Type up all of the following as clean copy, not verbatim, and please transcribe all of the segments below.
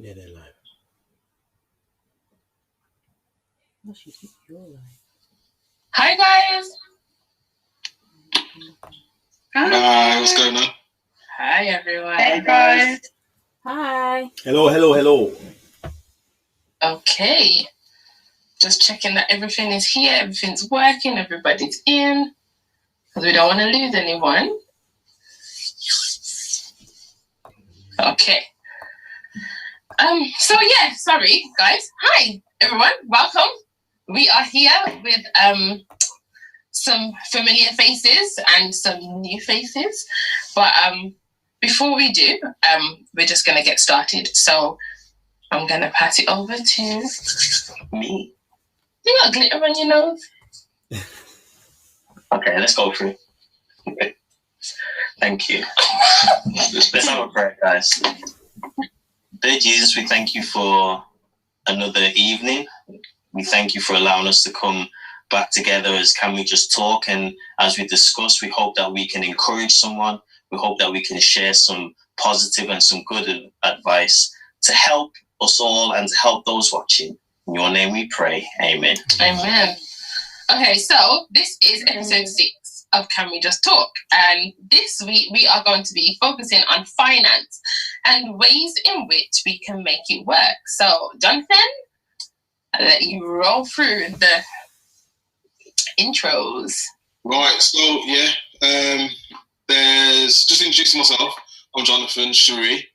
Yeah, they're live. Oh, you're live. Hi guys. Hi, what's going on? Hi everyone. Hey guys. Hi. Hello. Okay. Just checking that everything is here, everything's working, everybody's in. Because we don't want to lose anyone. Okay. Sorry guys. Hi everyone. Welcome. We are here with some familiar faces and some new faces. But before we do, we're just gonna get started. So I'm gonna pass it over to me. You got glitter on your nose? Okay, let's go through. Thank you. Let's have a prayer, guys. Dear Jesus, we thank you for another evening. We thank you for allowing us to come back together as Can We Just Talk, and as we discuss, we hope that we can encourage someone. We hope that we can share some positive and some good advice to help us all and to help those watching. In your name we pray. Amen. Amen. Okay, so this is episode 6 of Can We Just Talk, and this week we are going to be focusing on finance and ways in which we can make it work. So, Jonathan, I'll let you roll through the intros. Right, so there's just introducing myself. I'm Jonathan Cherie.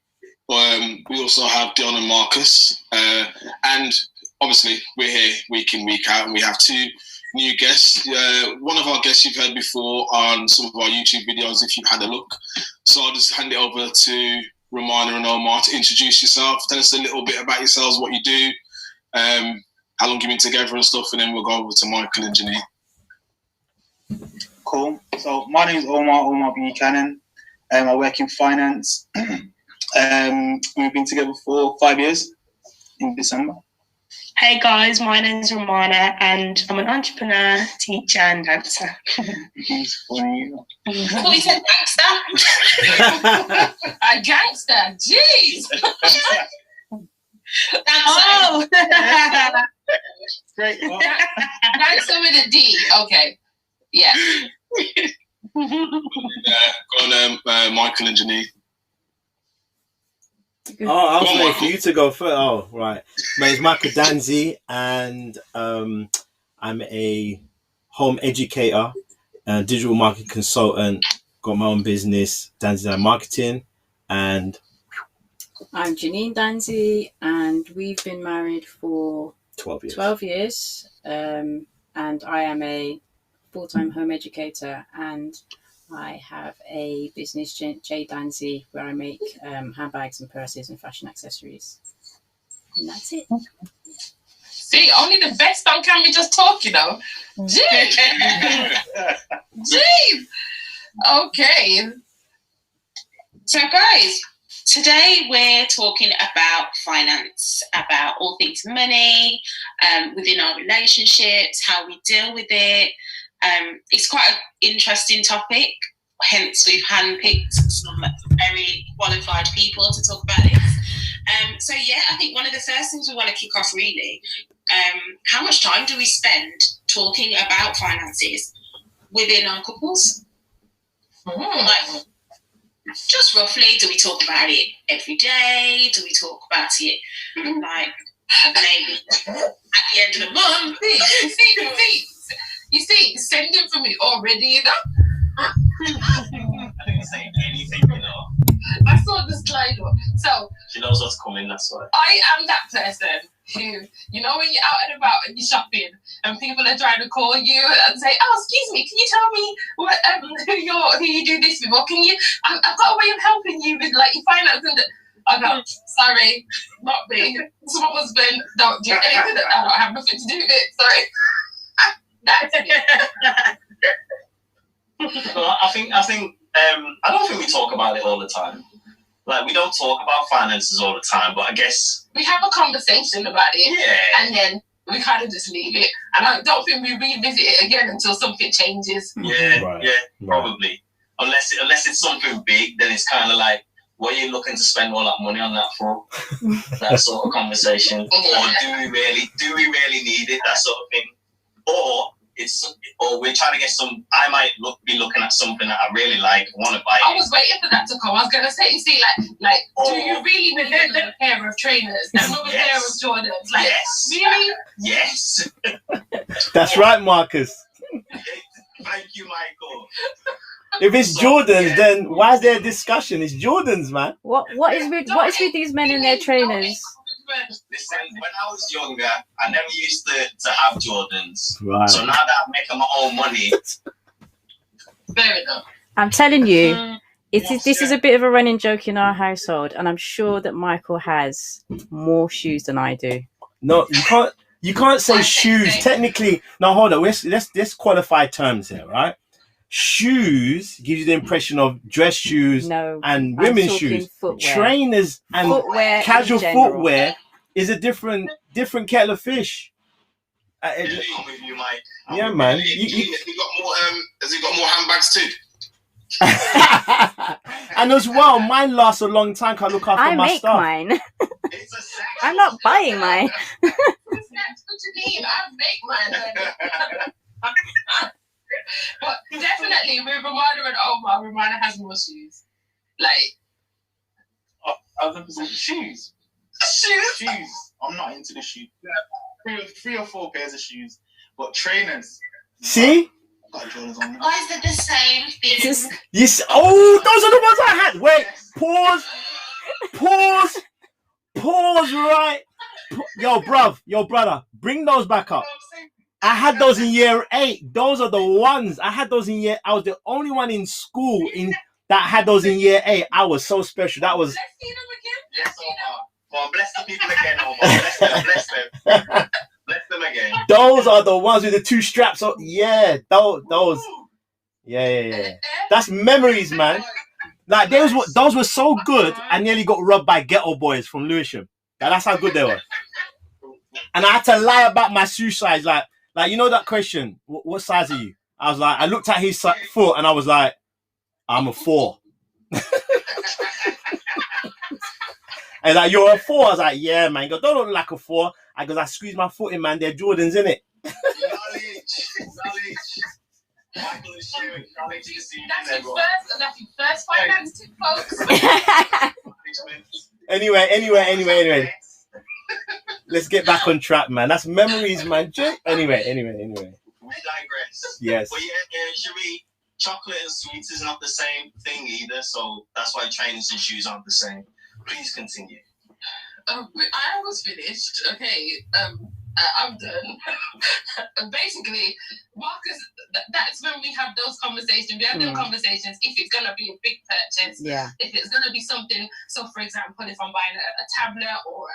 We also have Dionne and Marcus, and obviously we're here week in, week out, and we have 2 new guests. One of our guests you've heard before on some of our YouTube videos if you've had a look. So I'll just hand it over to Romana and Omar to introduce yourself. Tell us a little bit about yourselves, what you do, how long you've been together and stuff, and then we'll go over to Michael and Janine. Cool. So my name is Omar Buchanan. I work in finance. We've been together for 5 years in December. Hey guys, my name is Romana and I'm an entrepreneur, teacher and dancer. He's funny. Oh, he said gangster? A gangster, jeez! Oh! Great. Gangster with a D, okay. Yeah. Go on, Michael and Janine. I was waiting for you to go first. Oh, right. My name's Michael Danzi, and I'm a home educator, digital marketing consultant. Got my own business, Danzi Marketing, and I'm Janine Danzi, and we've been married for 12 years. And I am a full-time home educator, and I have a business, J Danzi, where I make handbags and purses and fashion accessories. And that's it. See, only the best on Can We Just Talk, you know. Jeez! Jeez! Okay. So guys, today we're talking about finance, about all things money, within our relationships, how we deal with it. It's quite an interesting topic, hence we've handpicked some very qualified people to talk about this. I think one of the first things we want to kick off really, how much time do we spend talking about finances within our couples? Like, just roughly, do we talk about it every day? Do we talk about it like maybe at the end of the month? You see, sending for me already, you know? I didn't say anything, you know. I saw the slide up. So She knows what's coming, that's why. I am that person who, you know, when you're out and about and you're shopping and people are trying to call you and say, "Oh, excuse me, can you tell me what who you do this with? Or can you? I've got a way of helping you with like your finance." And I go, "Sorry, not me. It's my husband. Don't do anything. I don't have nothing to do with it. Sorry." That's it. Well, I think I don't think we talk about it all the time. Like, we don't talk about finances all the time, but I guess we have a conversation about it, yeah, and then we kind of just leave it. And I don't think we revisit it again until something changes. Yeah, probably. Unless it's something big, then it's kind of like what are you looking to spend all that money on that for? That sort of conversation. Or do we really need it? That sort of thing. Or we're trying to get some. I might be looking at something that I really like, want to buy. I was waiting for that to come. I was gonna say, you see, like, do you really need another pair of trainers, another pair of Jordans? Like, yes. Really? Yes. That's right, Marcus. Thank you, Michael. If it's Jordans, then why is there a discussion? It's Jordans, man. What is with these men and their trainers? Listen, when I was younger, I never used to have Jordans. Right. So now that I'm making my own money, Fair enough. I'm telling you, this is a bit of a running joke in our household, and I'm sure that Michael has more shoes than I do. No, you can't say shoes. Technically, no, hold on. Let's qualify terms here, right? Shoes gives you the impression of dress shoes and women's shoes. Footwear. Trainers and footwear casual footwear is a different kettle of fish. I'm with you, Mike. Yeah, man. Has he got more handbags too? And as well, mine lasts a long time. Can I look after my stuff? I make mine. I'm not buying mine. What you mean? I make mine. But definitely with Ramada and Omar, Ramada has more shoes. Like, I was going to say shoes. Shoes. I'm not into the shoes. Three or four pairs of shoes, but trainers. See? Got Jordans on. Why is it the same thing? Yes. Oh, those are the ones I had. Wait. Pause. Right. Yo, brother, bring those back up. I had those in year 8. Those are the ones. I had those in year. I was the only one in school that had those in year 8. I was so special. That was. let's see them again. Yes, Omar. Well, bless the people again, Omar. Bless them. Bless them again. Those are the ones with the 2 straps. Oh, yeah, those. Yeah. That's memories, man. Like those were so good. I nearly got robbed by ghetto boys from Lewisham. That's how good they were. And I had to lie about my shoe size. Like you know that question, what size are you? I was like, I looked at his foot and I was like, I'm a 4. And like, you're a 4? I was like, yeah, man. He goes, don't look like a 4. I goes, I squeezed my foot in, man. They're Jordans, innit? Knowledge. Michael is sharing knowledge. That's your first finance tip, folks. Anyway. Let's get back on track, man. That's memories, man. Anyway. We digress. Yes. But yeah, Cherie, chocolate and sweets is not the same thing either, so that's why trainers and shoes aren't the same. Please continue. I was finished. Okay. I'm done. Basically, Marcus, that's when we have those conversations. We have those conversations. If it's going to be a big purchase, if it's going to be something, so for example, if I'm buying a tablet or a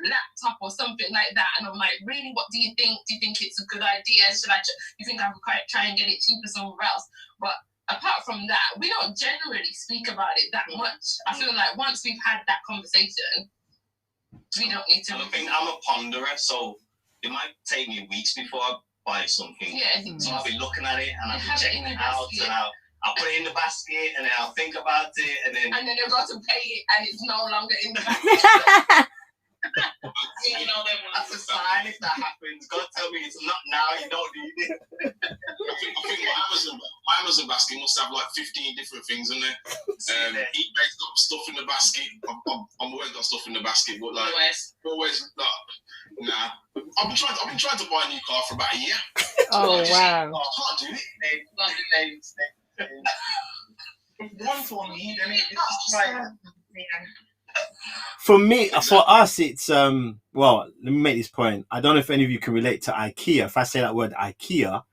laptop or something like that, and I'm like, really, what do you think? Do you think it's a good idea? You think I could try and get it cheaper somewhere else? But apart from that, we don't generally speak about it that much. I feel like once we've had that conversation, we don't need to. I think I'm a ponderer, so it might take me weeks before I buy something. Yeah. So I'll be looking at it and I'll be checking it out, and I'll put it in the basket, and then I'll think about it, and then I'll go to pay it, and it's no longer in the basket. That's a sign if that happens. God tell me it's not now. You don't need it. I think my Amazon basket must have like 15 different things in there. eBay's got stuff in the basket. I'm always got stuff in the basket, but like always like, nah. I've been trying to buy a new car for about a year. Oh wow! I can't do it. One for me, then it's just like. For us, it's well, let me make this point. I don't know if any of you can relate to IKEA. If I say that word IKEA,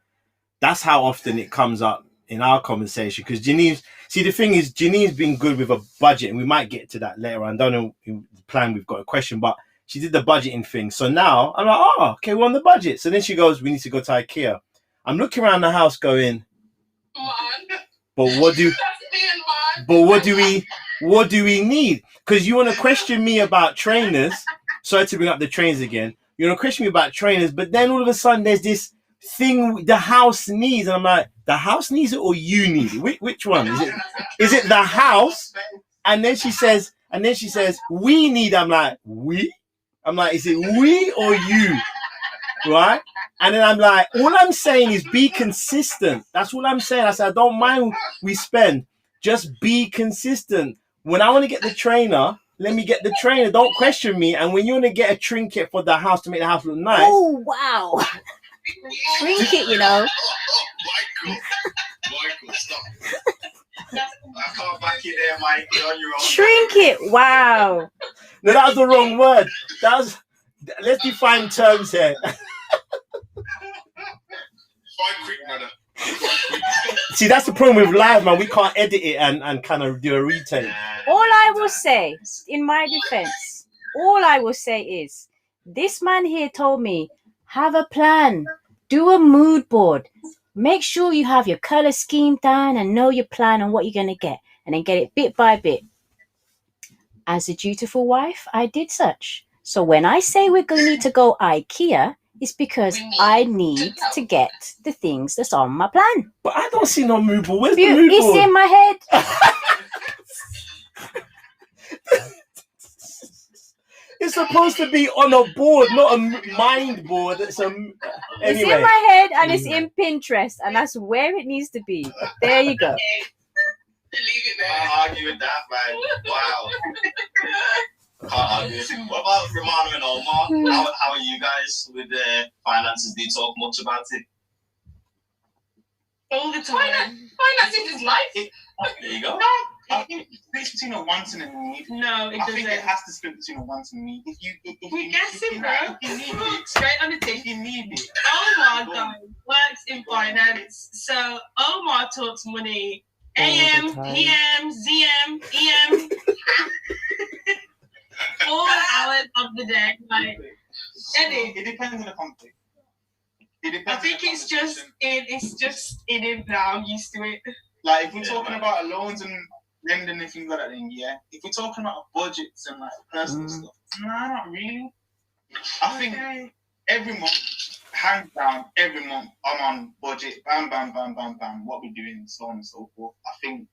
that's how often it comes up in our conversation. Because the thing is, Janine's been good with a budget, and we might get to that later on. I don't know the plan, we've got a question, but she did the budgeting thing. So now I'm like, oh, okay, we're on the budget. So then she goes, we need to go to IKEA. I'm looking around the house going, but what do we need? Because you want to question me about trainers. Sorry to bring up the trainers again. You want to question me about trainers, but then all of a sudden there's this thing the house needs, and I'm like, the house needs it or you need it? Which one is it? Is it the house And then she says, we need. I'm like, we? I'm like, is it we or you? Right? And then I'm like, all I'm saying is be consistent. That's all I'm saying. I said, I don't mind we spend. Just be consistent. When I want to get the trainer, let me get the trainer. Don't question me. And when you want to get a trinket for the house to make the house look nice. Oh, wow. Trinket, you know. Michael, stop. I can't back you there, Mike. You're on your own. Trinket, wow. No, that was the wrong word. Let's define terms here. Fine, quick, brother. See, that's the problem with live, man. We can't edit it and kind of do a retake. All I will say, in my defense, all I will say is, this man here told me, have a plan, do a mood board, make sure you have your color scheme down and know your plan and what you're going to get, and then get it bit by bit. As a dutiful wife, I did such. So when I say we're going to need to go IKEA, it's because I need to get the things that's on my plan. But I don't see no mood board. Where's the mood board? It's in my head. It's supposed to be on a board, not a mind board. It's anyway. It's in my head and it's in Pinterest, and that's where it needs to be. There you go. Leave it there. Can't argue with that, man. Wow. Can't argue. What about Romano and Omar? How are you guys with the finances? Do you talk much about it? All the time. Finances is life. There you go. I think it splits between a want and a need. No, it I think it doesn't. has to split between a want and a need. If you guessing, bro. If you need it, Straight on the if tip. you need it. Omar guy works in finance, so Omar talks money. AM, PM, ZM, EM, all hours of the day. Like, Eddie, It depends on the conflict. I think it's just in him now. I'm used to it. Like if we're talking about loans and lending and things like that, then yeah. If we're talking about budgets and like personal stuff, nah, not really. I think every month, hands down, every month I'm on budget. Bam, bam, bam, bam, bam. What we're doing, so on and so forth. I think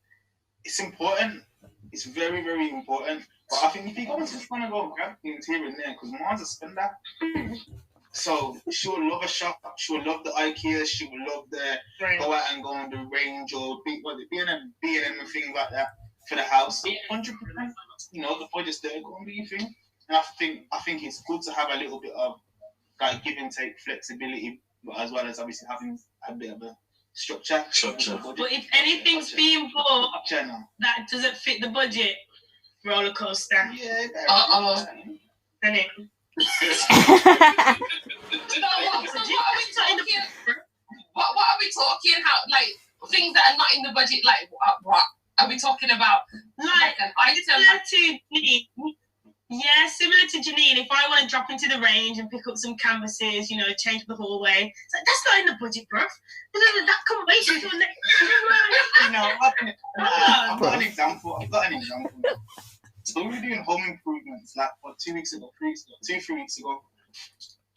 it's important. It's very, very important. But I think if you go into trying to go grab things here and there, because mom's a spender. So she'll love a shop. She'll love the IKEA. She will love the go out and go on the range or B&M and things like that for the house. 100%. You know, the budget's there. Go and do your thing. And I think it's good to have a little bit of like give and take flexibility, but as well as obviously having a bit of a structure. But if anything's being bought that doesn't fit the budget, roller coaster. Yeah. Then it. What are we talking? How like things that are not in the budget? Like what are we talking about? Like an item? Similar to Janine. If I want to drop into the range and pick up some canvases, you know, change the hallway, it's like that's not in the budget, bruv. That can wait until next. You know, I've got an example. So we were doing home improvements like 2 weeks ago, 3 weeks ago.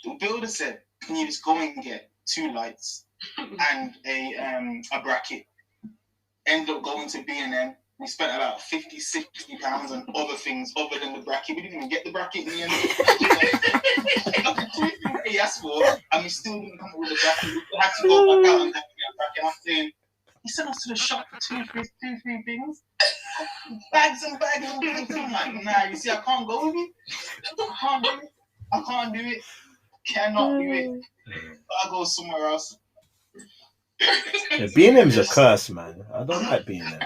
The builder said, "Can you just go and get 2 lights and a bracket?" Ended up going to B&M. We spent about £50-60 on other things other than the bracket. We didn't even get the bracket in the end. Like 2 things that he asked for, and we still didn't come up with the bracket. We had to go back out and get a bracket. I'm saying, he sent us to the shop for 2-3 things. Bags and bags and bags. I'm like, nah, you see, I can't go with you. I can't do it. Cannot do it. I'll go somewhere else. Yeah, B&M's a curse, man. I don't like B&M.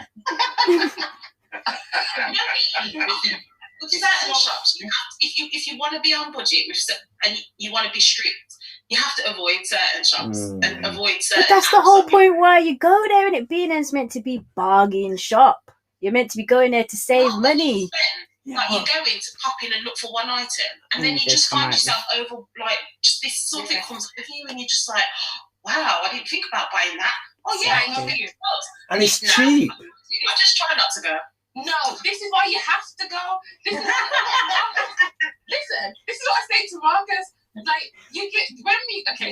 Certain shops, if you want to be on budget and you want to be strict, you have to avoid certain shops and avoid certain. But that's the whole point why you go there, and B&M's meant to be bargain shop. You're meant to be going there to save money. Like you go in to pop in and look for one item, and then you just find yourself over like just this something comes up with you, and you're just like, wow, I didn't think about buying that. Oh yeah, and it's cheap. I just try not to go. No, this is why you have to go. Listen, this is what I say to Marcus. Like, you get,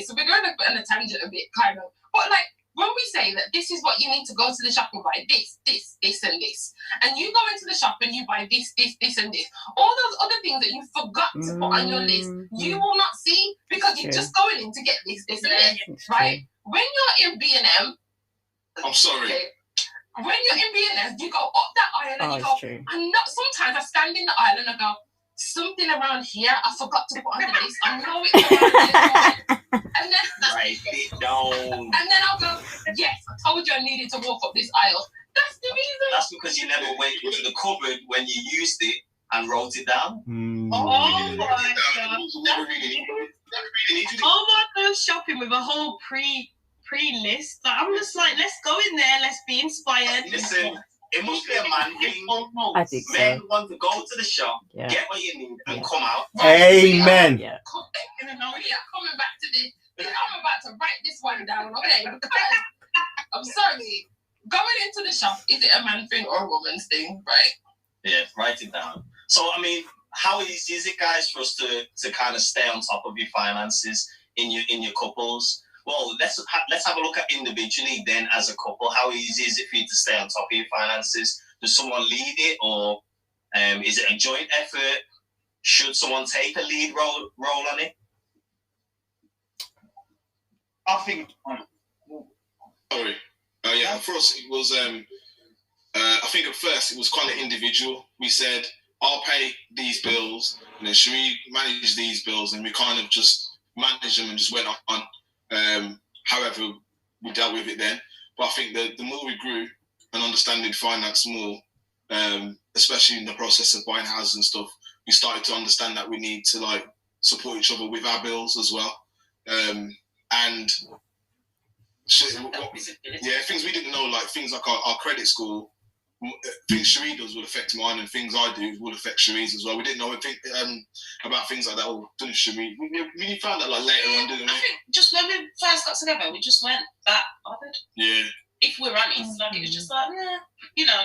so we're going on a tangent a bit, kind of. But like, when we say that this is what you need to go to the shop and buy, this, and this, and you go into the shop and you buy this, and this, all those other things that you forgot to put on your list, you will not see because you're just going in to get this, and this, right? When you're in B&M, I'm sorry. When you're in B&M, you go up that aisle and you go, and not, sometimes I stand in the aisle and I go, something around here I forgot to put on the list. I know it's around here. And then Write it down. And then I'll go, yes, I told you I needed to walk up this aisle. That's the reason. That's because you never went into the cupboard when you used it and wrote it down. Oh my gosh. Oh my gosh, shopping with a whole pre-list. Like, I'm just like, let's go in there, let's be inspired. Listen, it must be a man thing. I think so. Men want to go to the shop, get what you need, and come out. Amen. Yeah. Coming back to this. I'm about to write this one down, okay? Because I'm sorry. Going into the shop, is it a man thing or a woman's thing, right? Yeah, write it down. So, I mean, how easy is it, guys, for us to kind of stay on top of your finances in your couples? Well, let's have a look at individually then as a couple. How easy is it for you to stay on top of your finances? Does someone lead it, or is it a joint effort? Should someone take a lead role on it? I think. Sorry. Yeah, for us it was. I think at first it was kind of individual. We said, "I'll pay these bills," and then Cherie manage these bills, and we kind of just managed them and just went on. However, we dealt with it then. But I think that the more we grew and understanding finance more, especially in the process of buying houses and stuff, we started to understand that we need to like support each other with our bills as well. And things we didn't know, like things like our credit score, things Cherie does will affect mine, and things I do will affect Cherie's as well. We didn't know about things like that. Oh, didn't Cherie? We found that like later on, didn't we? I think just when we first got together, we just weren't that bothered. Yeah. If we're honest, like it was just like,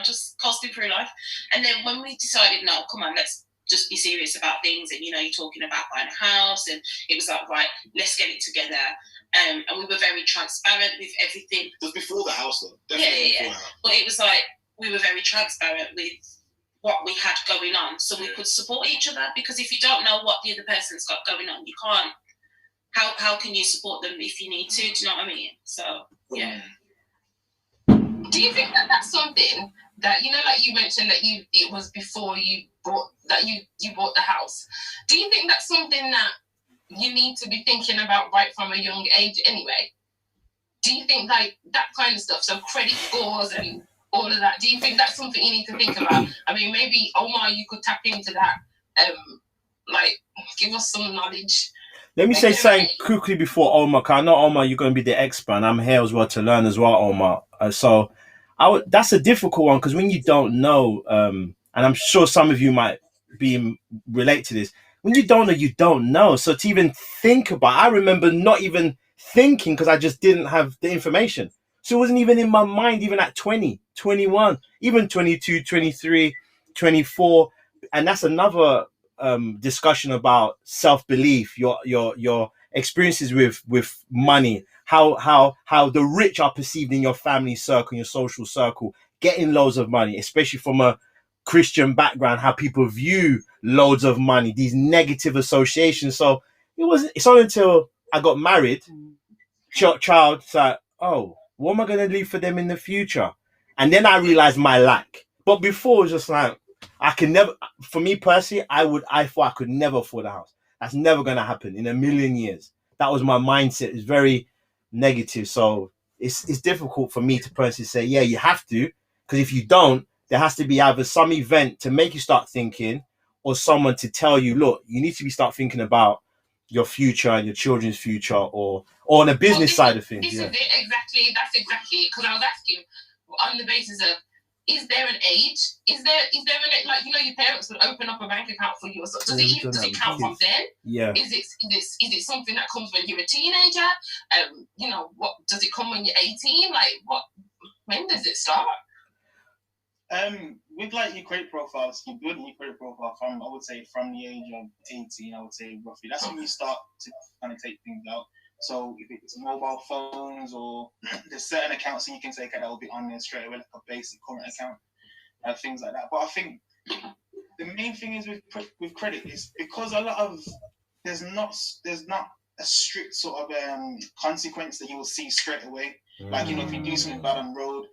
just coasting through life. And then when we decided, no, come on, let's just be serious about things, and you're talking about buying a house, and it was like, right, let's get it together. And we were very transparent with everything. It was before the house, though. Definitely before. But it was like we were very transparent with what we had going on, so we could support each other. Because if you don't know what the other person's got going on, you can't. How can you support them if you need to? Do you know what I mean? So yeah. Do you think that that's something that like you mentioned that it was before you bought the house? Do you think that's something that you need to be thinking about right from a young age anyway? Do you think like that kind of stuff, so credit scores and all of that, do you think that's something you need to think about? I mean, maybe Omar, you could tap into that, give us some knowledge. Let me say something quickly before Omar, because I know Omar, you're going to be the expert, and I'm here as well to learn as well, Omar. That's a difficult one, because when you don't know, and I'm sure some of you might relate to this, when you don't know. So to even think about, I remember not even thinking because I just didn't have the information. So it wasn't even in my mind, even at 20, 21, even 22, 23, 24. And that's another discussion about self-belief, your experiences with money, how the rich are perceived in your family circle, your social circle, getting loads of money, especially from a Christian background, how people view loads of money, these negative associations. So it's only until I got married, child, it's like, oh, what am I going to leave for them in the future? And then I realized my lack. But before, it was just like, for me personally, I thought I could never afford a house. That's never going to happen in a million years. That was my mindset. It's very negative. So it's difficult for me to personally say, yeah, you have to, because if you don't, there has to be either some event to make you start thinking, or someone to tell you, look, you need to start thinking about your future and your children's future, or on the business side of things. This is it, exactly. That's exactly it. Because I was asking on the basis of, is there an age? Is there an, your parents would open up a bank account for you or something? Does it count from then? Yeah. Is it something that comes when you're a teenager? What does it come when you're 18? When does it start? With your credit profiles, you build your credit profile from the age of 18, I would say roughly. That's when you start to kind of take things out. So if it's mobile phones or there's certain accounts that you can take out that will be on there straight away, like a basic current account, things like that. But I think the main thing is with credit is because a lot of there's not a strict sort of consequence that you will see straight away. Like, you know, if you do something bad on the road,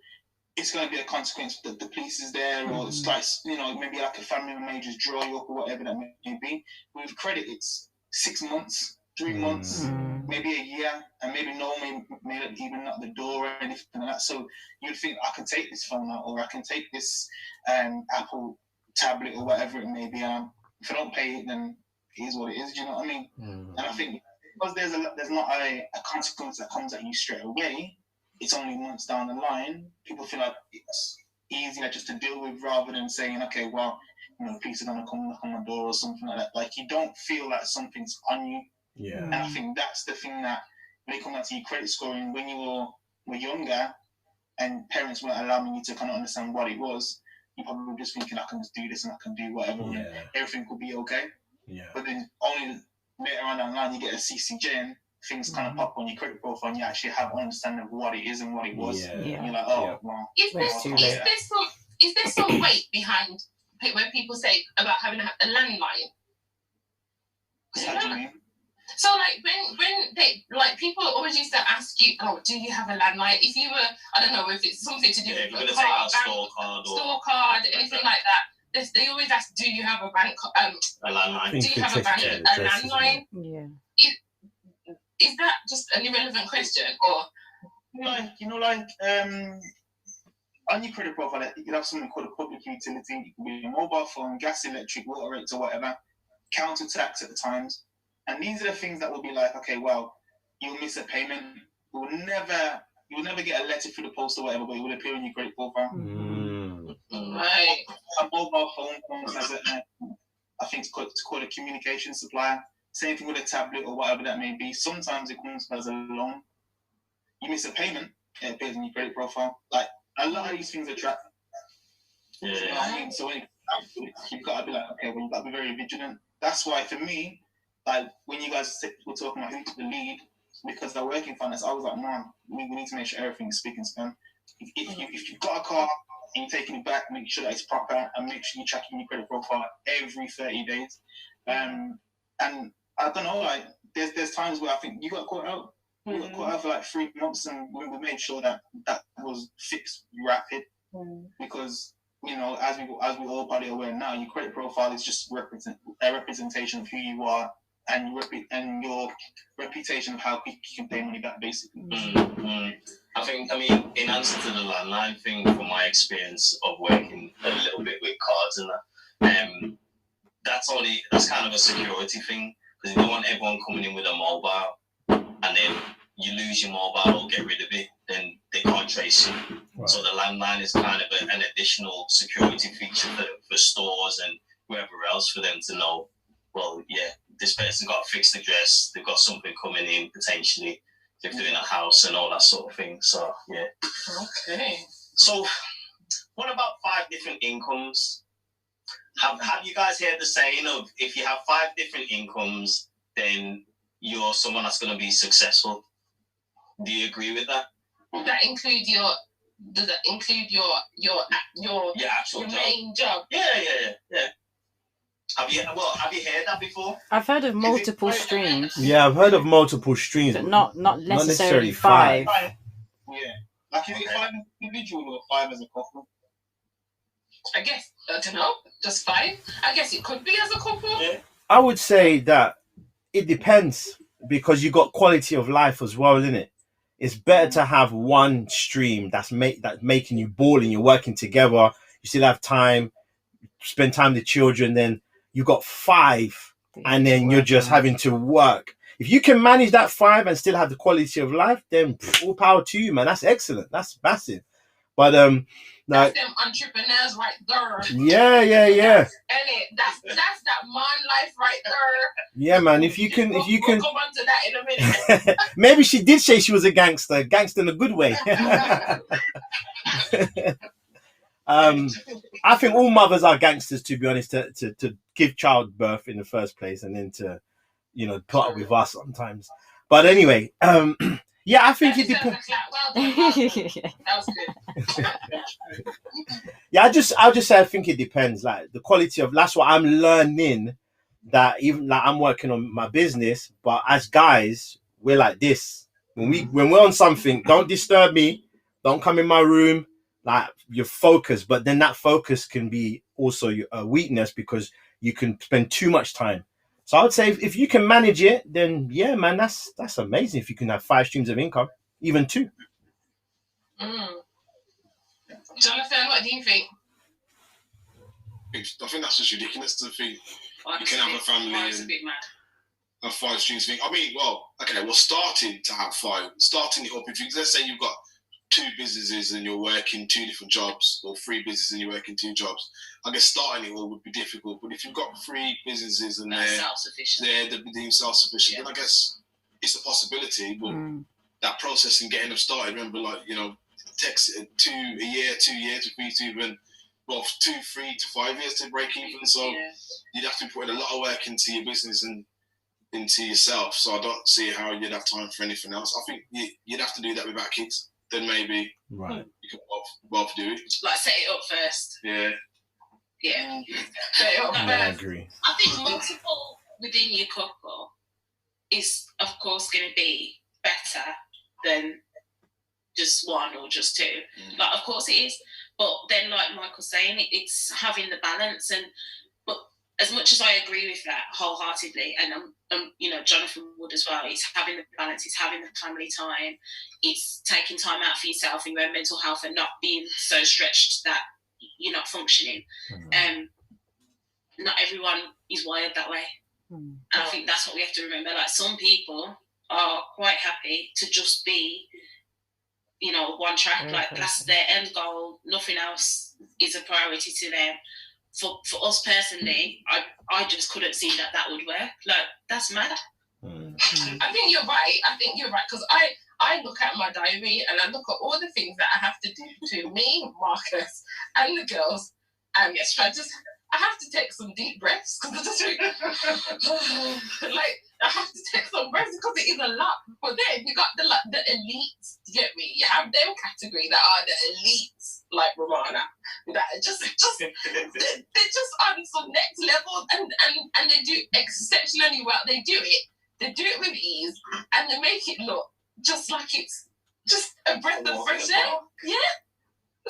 it's going to be a consequence that the police is there, or it's like, you know, maybe like a family member may just draw you up or whatever that may be. But with credit, it's 6 months, 3 months, maybe a year, and maybe no one may even knock the door or anything like that. So you'd think, I can take this phone out, or I can take this Apple tablet or whatever it may be. If I don't pay it, then it is what it is. Do you know what I mean? And I think because there's not a consequence that comes at you straight away, it's only months down the line, people feel like it's easier just to deal with rather than saying, okay, well, you know, police are going to come knock on my door or something like that. Like, you don't feel like something's on you. Yeah. And I think that's the thing that, when it comes down to your credit scoring, when you were younger and parents weren't allowing you to kind of understand what it was, you probably were just thinking, I can just do this and I can do whatever, and everything could be okay. Yeah. But then only later on down the line, you get a CCJ and things kind of pop on your credit profile, and you actually have an understanding of what it is and what it was. And you're like, oh, well. Is there some weight behind when people say about having a landline? How do you mean? So, like, when they, like, people always used to ask you, oh, do you have a landline? If you were, I don't know, if it's something to do with a car, store card, anything like that, they always ask, do you have a bank, a landline? Do you have a landline? Yeah. Is that just an irrelevant question, or? Like, on your credit profile, you can have something called a public utility. It can be a mobile phone, gas, electric, water rates, or whatever. Council tax at the times. And these are the things that will be like, okay, well, you'll miss a payment. You'll never get a letter through the post or whatever, but it will appear on your credit profile. Right. A mobile phone has I think it's called a communication supplier. Same thing with a tablet or whatever that may be. Sometimes it comes as a loan. You miss a payment, it appears on your credit profile. Like, a lot of these things are tracked. Yeah. You know what I mean? So when you've got to be like, okay, well, you've got to be very vigilant. That's why, for me, like, when you guys were talking about who to lead, because they're working finance, I was like, man, we need to make sure everything is speak and span. If you've got a car and you're taking it back, make sure that it's proper, and make sure you're checking your credit profile every 30 days. And I don't know, like, there's times where I think you got caught out. We got caught out for like 3 months, and we made sure that was fixed rapid. Because, you know, as we all probably aware now, your credit profile is just a representation of who you are and your reputation of how quick you can pay money back, basically. I mean, in answer to the landline thing, from my experience of working a little bit with cards and that, that's kind of a security thing, because you don't want everyone coming in with a mobile and then you lose your mobile or get rid of it, then they can't trace you. Right. So the landline is kind of an additional security feature for stores and whoever else, for them to know, well, yeah, this person got a fixed address, they've got something coming in potentially, they're doing a house and all that sort of thing. So, yeah. Okay. So, what about 5 different incomes? Have you guys heard the saying of, if you have 5 different incomes, then you're someone that's going to be successful? Do you agree with that? Does that include your actual main job? Yeah. Have you heard that before? I've heard of multiple streams. Yeah, I've heard of multiple streams, but not necessarily 5. Yeah. Like, is it 5 individual or 5 as a couple? I guess, I don't know, just 5. I guess it could be as a couple. Yeah. I would say that it depends, because you got quality of life as well, isn't it? It's better to have one stream that's making you balling. You're working together. You still have time, spend time with the children. Then you got 5, and then you're just having to work. If you can manage that 5 and still have the quality of life, then all power to you, man. That's excellent. That's massive. But that's them entrepreneurs right there. Yeah. That's that man life right there. Yeah, man. If you can, we'll come on to that in a minute. Maybe she did say she was a gangster in a good way. I think all mothers are gangsters, to be honest, to give childbirth in the first place, and then to, you know, put up with us sometimes. But anyway, yeah, I think it depends. Well done. That was good. Yeah, I'll just say I think it depends. Like the quality of that's what I'm learning. That even like I'm working on my business, but as guys, we're like this. When we're on something, don't disturb me. Don't come in my room. Like you're focused, but then that focus can be also a weakness because you can spend too much time. So I would say if you can manage it, then yeah, man, that's amazing. If you can have 5 streams of income, even 2. Jonathan, what do you think? I think that's just ridiculous to think you can have a family and have 5 streams of income. I mean, well, okay, we're starting to have 5. Starting it up. If you let's say you've got 2 businesses and you're working 2 different jobs, or 3 businesses and you're working 2 jobs, I guess starting it all would be difficult. But if you've got 3 businesses and they're self-sufficient, then I guess it's a possibility. But that process and getting them started, remember, like, you know, it takes 2 years to even, well, 2, 3 to 5 years to break even. So you'd have to put in a lot of work into your business and into yourself. So I don't see how you'd have time for anything else. I think you'd have to do that without kids. Then maybe you can both do it. Like set it up first. Yeah. Set it up first. I agree. I think multiple within your couple is, of course, going to be better than just 1 or just 2. Like, of course it is. But then, like Michael's saying, it's having the balance. But as much as I agree with that wholeheartedly, and you know, Jonathan would as well, it's having the balance, it's having the family time, it's taking time out for yourself and your own mental health and not being so stretched that you're not functioning. Not everyone is wired that way. And I think that's what we have to remember. Like, some people are quite happy to just be, you know, one track. Like, that's their end goal. Nothing else is a priority to them. For us personally, I just couldn't see that would work. Like, that's mad. I think you're right. Because I look at my diary and I look at all the things that I have to do to me, Marcus, and the girls. And I have to take some deep breaths because I just like, I have to take some breaths because it is a lot. But then you got the elites. You get me? You have them category that are the elites, like Romana, that are just they're just on some next level, and they do exceptionally well. They do it with ease, and they make it look just like it's just a breath of fresh air. Yeah.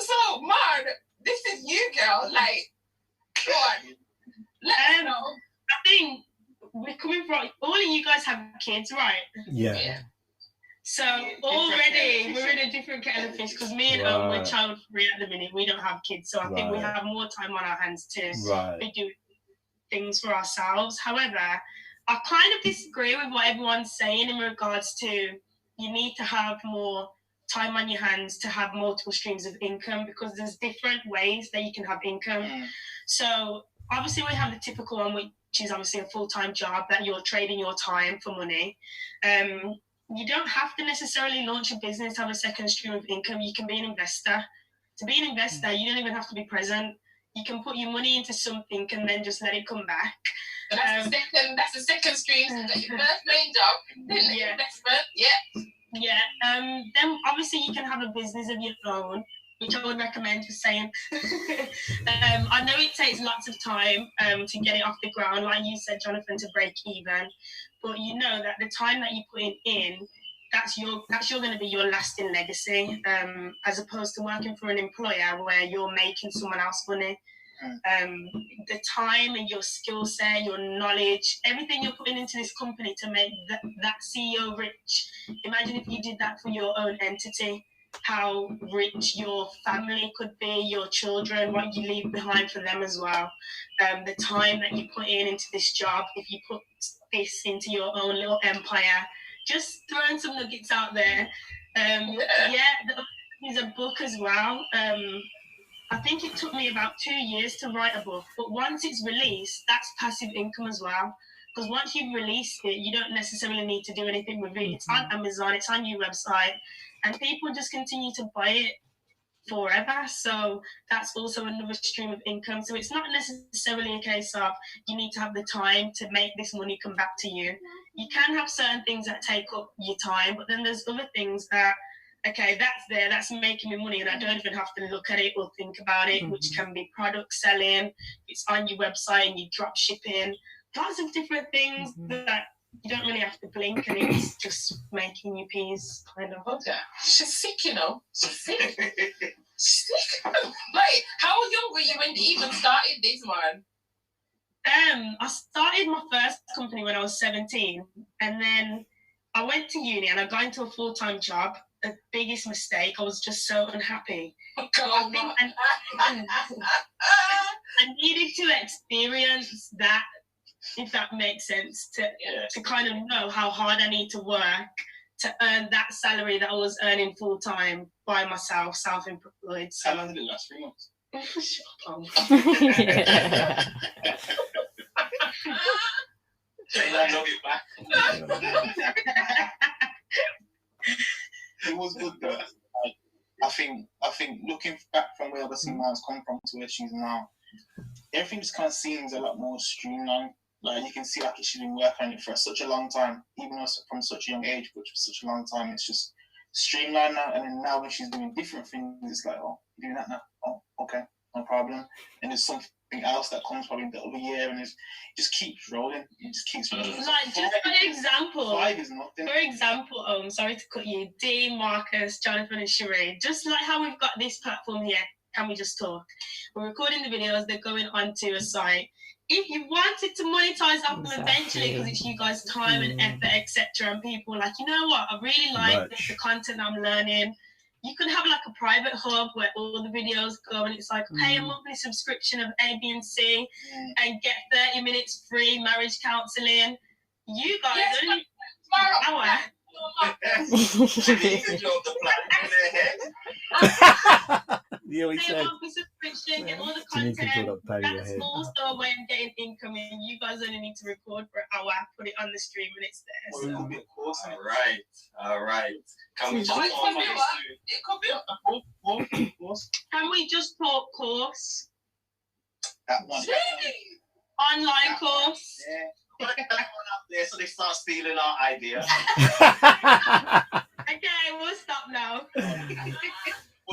So, man, this is you, girl. Like, go on. Let us know. I think we're coming from, all of you guys have kids, right? Yeah. So already we're in a different kettle of fish because me and Owen, we're child free at the minute. We don't have kids, so I think we have more time on our hands to do things for ourselves. However, I kind of disagree with what everyone's saying in regards to you need to have more time on your hands to have multiple streams of income, because there's different ways that you can have income. So obviously we have the typical one, which is obviously a full-time job that you're trading your time for money. You don't have to necessarily launch a business to have a second stream of income. You can be an investor. To be an investor, you don't even have to be present. You can put your money into something and then just let it come back. So that's the second stream. So you your first main job, then the investment. Then obviously you can have a business of your own, which I would recommend for saying. I know it takes lots of time to get it off the ground, like you said, Jonathan, to break even. But you know that the time that you put in, that's going to be your lasting legacy, as opposed to working for an employer where you're making someone else money. The time and your skill set, your knowledge, everything you're putting into this company to make that CEO rich. Imagine if you did that for your own entity, how rich your family could be, your children, what you leave behind for them as well. The time that you put into this job, if you put this into your own little empire, just throwing some nuggets out there. There's a book as well. I think it took me about 2 years to write a book, but once it's released, that's passive income as well. Because once you've released it, you don't necessarily need to do anything with it. It's on Amazon, it's on your website, and people just continue to buy it. forever. So that's also another stream of income. So it's not necessarily a case of you need to have the time to make this money come back to you. You can have certain things that take up your time, but then there's other things that, okay, that's making me money and I don't even have to look at it or think about it, which can be product selling. It's on your website and you drop shipping, lots of different things that you don't really have to blink and it's just making you peas, kind of. Okay. She's sick, you know. She's sick. She's sick. Like, how young were you when you even started this, man? I started my first company when I was 17, and then I went to uni and I got into a full-time job. The biggest mistake, I was just so unhappy. So I think I needed to experience that, if that makes sense, to kind of know how hard I need to work to earn that salary that I was earning full time by myself, self-employed. So How long did it last? 3 months? Shut up. It was good though. I think looking back from where obviously Miles come from to where she's now, everything just kind of seems a lot more streamlined. Like you can see like she's been working on it for such a long time, even though from such a young age, but for such a long time, it's just streamlined now. And then now when she's doing different things, it's like, oh, you're doing that now? Oh, okay, no problem. And there's something else that comes probably the other year, and it just keeps rolling. It just keeps rolling. Like, just for example, 5 is nothing. For example, sorry to cut you, Dee, Marcus, Jonathan, and Sheree, just like how we've got this platform here, Can We Just Talk? We're recording the videos, they're going onto a site. If you wanted to monetize up them eventually, because it's you guys' time and effort, etc., and people are like, you know what, I really like the content I'm learning. You can have like a private hub where all the videos go, and it's like pay a monthly subscription of A, B, and C, and get 30 minutes free marriage counselling. You guys only hour. Yeah, we said. Subscription, get all the content. That's also a way of getting income, and you guys only need to record for an hour, put it on the stream, and it's there. So. All right. Can we just talk Can we just talk course? That one. Online course. Yeah. There, so they start stealing our idea. Okay, we'll stop now.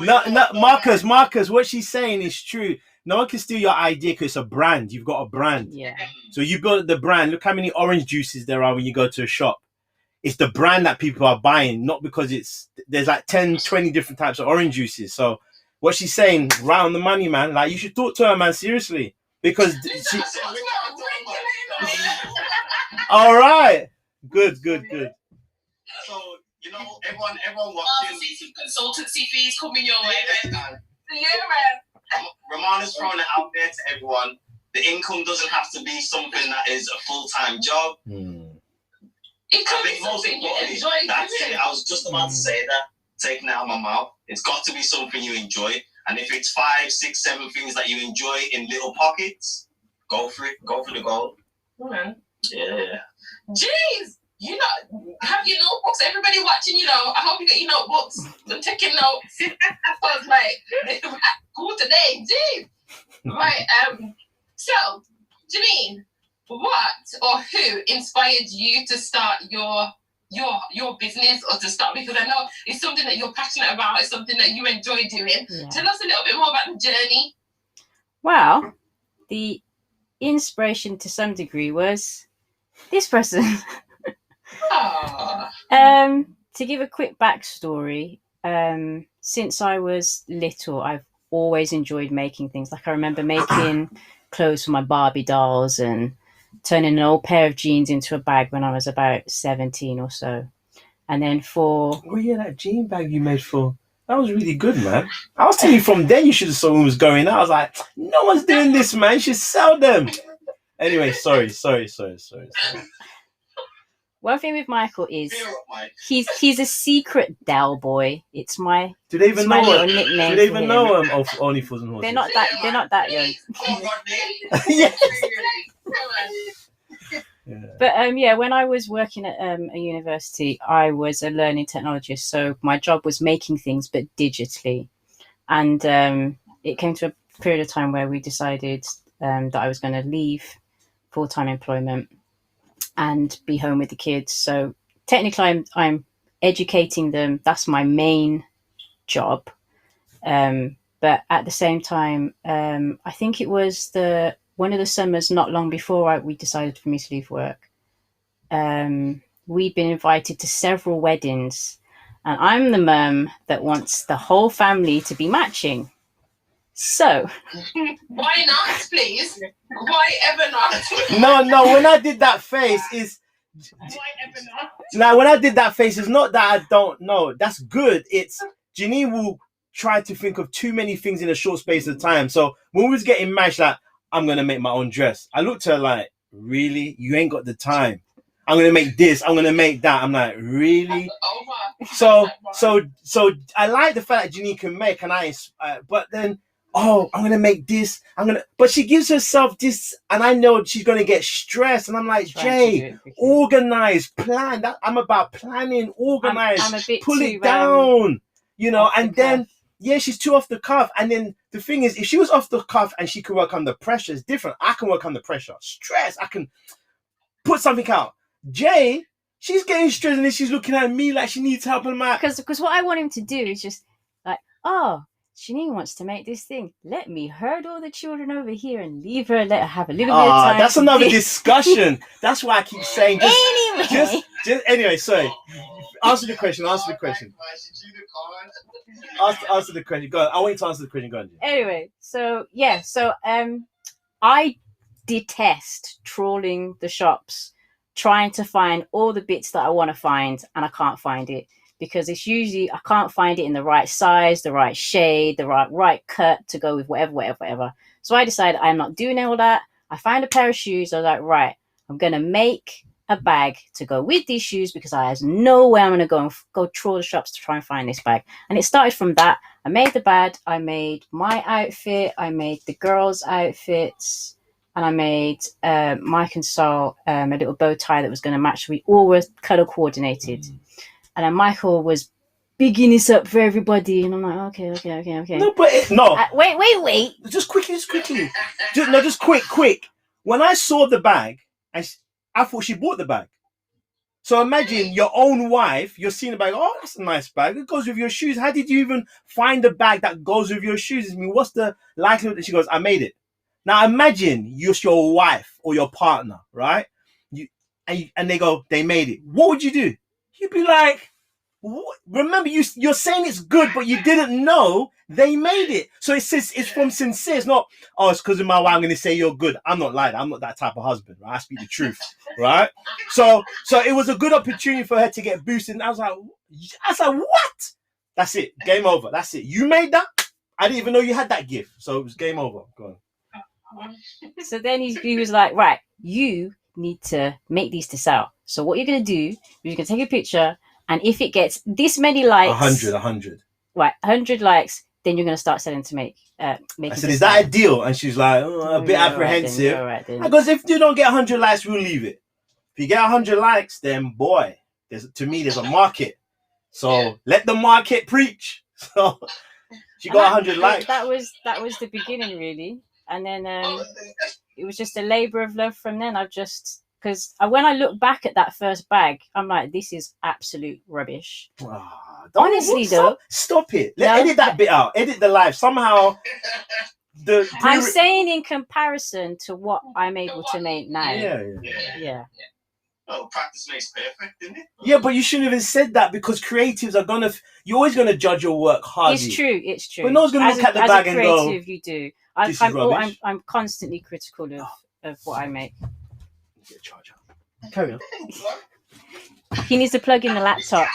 No, Marcus, what she's saying is true. No one can steal your idea because it's a brand. You've got a brand. Yeah. So you built the brand. Look how many orange juices there are when you go to a shop. It's the brand that people are buying, not because there's like 10, 20 different types of orange juices. So what she's saying, right on the money, man. Like you should talk to her, man, seriously. Because she... All right. Good. So, you know, everyone watching. See some consultancy fees coming your way, man. Yeah, man. Ramana's throwing it out there to everyone. The income doesn't have to be something that is a full-time job. It could be something you enjoy. That's it. I was just about to say that, taking it out of my mouth. It's got to be something you enjoy. And if it's 5, 6, 7 things that you enjoy in little pockets, go for it. Go for the goal. Okay. Yeah. Jeez! You know, have your notebooks. Everybody watching, you know, I hope you get your notebooks. I'm taking notes. I was like, cool today. Jeez. Right. So, Janine, what or who inspired you to start your business or to start? Because I know it's something that you're passionate about. It's something that you enjoy doing. Yeah. Tell us a little bit more about the journey. Well, the inspiration to some degree was this person. To give a quick backstory, since I was little, I've always enjoyed making things. Like I remember making clothes for my Barbie dolls and turning an old pair of jeans into a bag when I was about 17 or so. And then that jean bag you made for, that was really good, man. I was telling you from then you should have saw what was going on. I was like, no one's doing this, man. You should sell them. Anyway, sorry. One thing with Michael is he's a secret Dell boy. It's my Do they even know him? nickname. Do they even know him? Only Fools and Horses. They're not that young. Yes. But when I was working at a university, I was a learning technologist. So my job was making things, but digitally. And it came to a period of time where we decided that I was going to leave full-time employment and be home with the kids. So technically I'm educating them. That's my main job. But at the same time, I think it was one of the summers not long before we decided for me to leave work. We'd been invited to several weddings, and I'm the mum that wants the whole family to be matching. So why not, please? Why ever not? No, when I did that face is now when I did that face, it's not that I don't know. That's good. It's Janine will try to think of too many things in a short space of time. So when we was getting matched, like, I'm gonna make my own dress. I looked at her like, really? You ain't got the time. I'm gonna make this, I'm gonna make that. I'm like, really? So I like the fact that Janine can make, and but then I'm gonna make this, but she gives herself this, and I know she's gonna get stressed, and I'm like, Jay, organize, plan. I'm about planning, organize, I'm a bit pull too, it down, and then she's too off the cuff. And then the thing is, if she was off the cuff and she could work under pressure, it's different. I can work under pressure, stress, I can put something out. Jay, she's getting stressed, and then she's looking at me like she needs help. Because what I want him to do is just like, Janine wants to make this thing. Let me herd all the children over here and leave her. Let her have a little bit of time. That's another discussion. That's why I keep saying. Anyway, sorry. Answer the question. Answer the question. Go on. I want you to answer the question. Go on. Anyway, so I detest trawling the shops, trying to find all the bits that I want to find, and I can't find it because it's usually I can't find it in the right size, the right shade, the right cut to go with whatever. So I decided I'm not doing all that. I found a pair of shoes. I was like, right, I'm gonna make a bag to go with these shoes because I have no way I'm gonna go trawl the shops to try and find this bag. And it started from that. I made the bag. I made my outfit. I made the girls' outfits. And I made Mike and Sol a little bow tie that was going to match. We all were color coordinated. And then Michael was bigging this up for everybody. And I'm like, okay. No, but wait. Just quickly. Just quick. When I saw the bag, I thought she bought the bag. So imagine your own wife, you're seeing the bag. Oh, that's a nice bag. It goes with your shoes. How did you even find a bag that goes with your shoes? I mean, what's the likelihood that she goes, I made it? Now imagine you're your wife or your partner, right? And they go, they made it. What would you do? You'd be like, what? Remember, you're saying it's good, but you didn't know they made it. So it's from sincere. It's not, it's because of my wife, I'm going to say you're good. I'm not like that. I'm not that type of husband, right? I speak the truth, right? So it was a good opportunity for her to get boosted. And I was like, what? That's it. Game over. That's it. You made that? I didn't even know you had that gift. So it was game over. Go on. So then he was like, right, you need to make these to sell. So what you're going to do is you're going to take a picture, and if it gets this many likes, 100, right, 100 likes, then you're going to start selling to make. I said, is that a deal? And she's like, a bit apprehensive. Because if you don't get 100 likes, we'll leave it. If you get 100 likes, then boy, there's a market. So let the market preach. So she got 100 likes. That was the beginning, really. And then it was just a labor of love from then. Because when I look back at that first bag, I'm like, this is absolute rubbish. Honestly, though. Stop it. Edit that bit out. Edit the live. Somehow. I'm saying in comparison to what I'm able to make now. Yeah. Oh, practice makes perfect, isn't it? Yeah, but you shouldn't have said that because creatives are you're always gonna judge your work hardly. It's true. But no one's gonna look at the bag and go, creative, you do. I'm constantly critical of what I make. Get a charger. Carry on. He needs to plug in the laptop.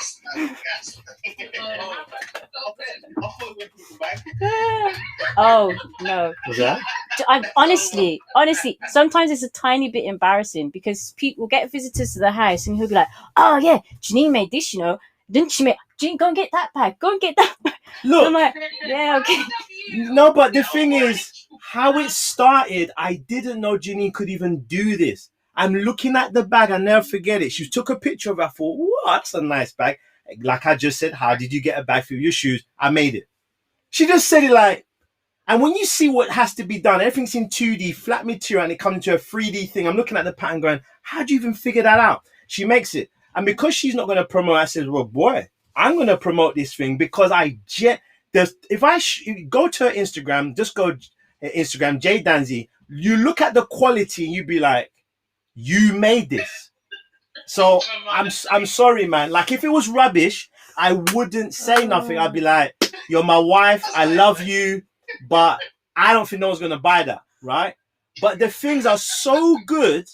Oh no! Was that? Honestly, sometimes it's a tiny bit embarrassing because people will get visitors to the house and he'll be like, "Oh yeah, Janine made this, didn't she make? Janine, go and get that bag. Go and get that bag." Look, I'm like, yeah, okay. No, but the thing is, how it started, I didn't know Janine could even do this. I'm looking at the bag, I never forget it. She took a picture of it. I thought, that's a nice bag. Like I just said, how did you get a bag for your shoes? I made it. She just said it like, and when you see what has to be done, everything's in 2D, flat material, and it comes into a 3D thing. I'm looking at the pattern going, how do you even figure that out? She makes it. And because she's not going to promote, I said, well, boy, I'm going to promote this thing because if I go to her Instagram, just go Instagram, J Danzy, you look at the quality and you be like, you made this. So I'm sorry, man. Like if it was rubbish, I wouldn't say nothing. I'd be like, you're my wife. I love you. But I don't think no one's going to buy that, right? But the things are so good,